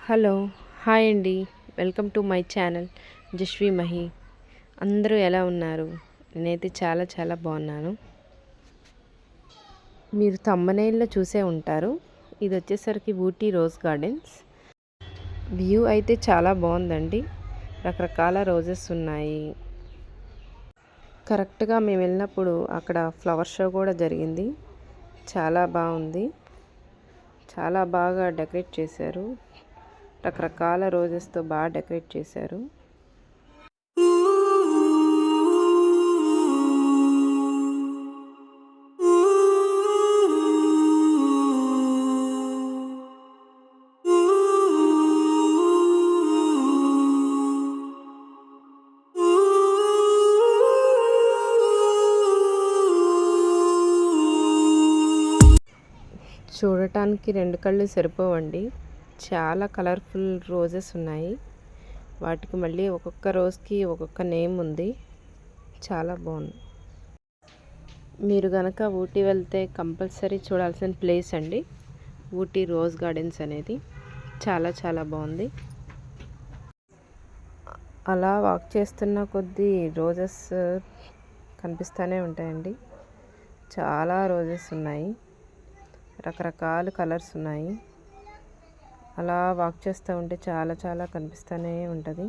Hello hi అండి. Welcome to my channel Jashvi Mahi. అందరూ ఎలా ఉన్నారు? నేనైతే చాలా చాలా బాగున్నాను. మీరు థంబ్‌నెయిల్‌లో చూసే ఉంటారు. ఇది వచ్చేసరికి ఊటీ రోజ్ గార్డెన్స్. వ్యూ అయితే చాలా బాగుందండి. రకరకాల రోజెస్ ఉన్నాయి. కరెక్ట్గా మేము వెళ్ళినప్పుడు అక్కడ ఫ్లవర్ షో కూడా జరిగింది. చాలా బాగుంది. చాలా బాగా డెకరేట్ చేశారు. రకరకాల రోజెస్తో బాగా డెకరేట్ చేశారు. చూడటానికి 2 కళ్ళు సరిపోవండి. చాలా కలర్ఫుల్ రోజెస్ ఉన్నాయి. వాటికి మళ్ళీ ఒక్కొక్క రోజుకి ఒక్కొక్క నేమ్ ఉంది. చాలా బాగుంది. మీరు గనక ఊటీ వెళ్తే కంపల్సరీ చూడాల్సిన ప్లేస్ అండి ఊటీ రోజ్ గార్డెన్స్ అనేది. చాలా చాలా బాగుంది. అలా వాక్ చేస్తున్న కొద్దీ రోజెస్ కనిపిస్తూనే ఉంటాయండి. చాలా రోజెస్ ఉన్నాయి. రకరకాల కలర్స్ ఉన్నాయి. అలా వాక్ చేస్తూ ఉంటే చాలా చాలా కనిపిస్తూనే ఉంటుంది.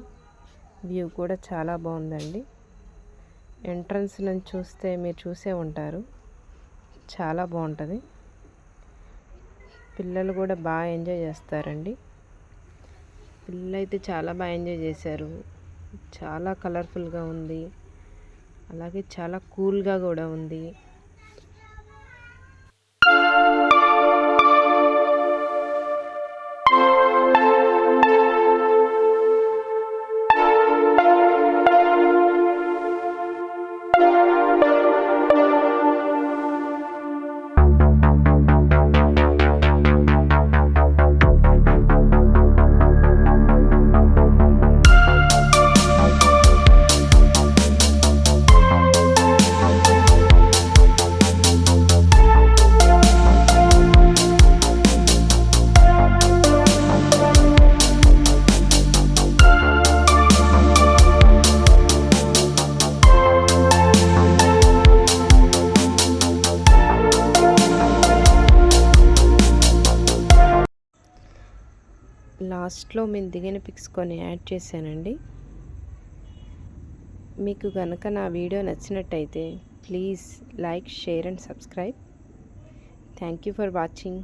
వ్యూ కూడా చాలా బాగుందండి. ఎంట్రన్స్ నుంచి చూస్తే మీరు చూసే ఉంటారు. చాలా బాగుంటుంది. పిల్లలు కూడా బాగా ఎంజాయ్ చేస్తారండి. పిల్లలు అయితే చాలా బాగా ఎంజాయ్ చేశారు. చాలా కలర్ఫుల్గా ఉంది. అలాగే చాలా కూల్గా కూడా ఉంది. లాస్ట్లో మేము దిగిన పిక్స్ కొన్ని యాడ్ చేశానండి. మీకు కనుక నా వీడియో నచ్చినట్టయితే please like, share and subscribe. Thank you for watching.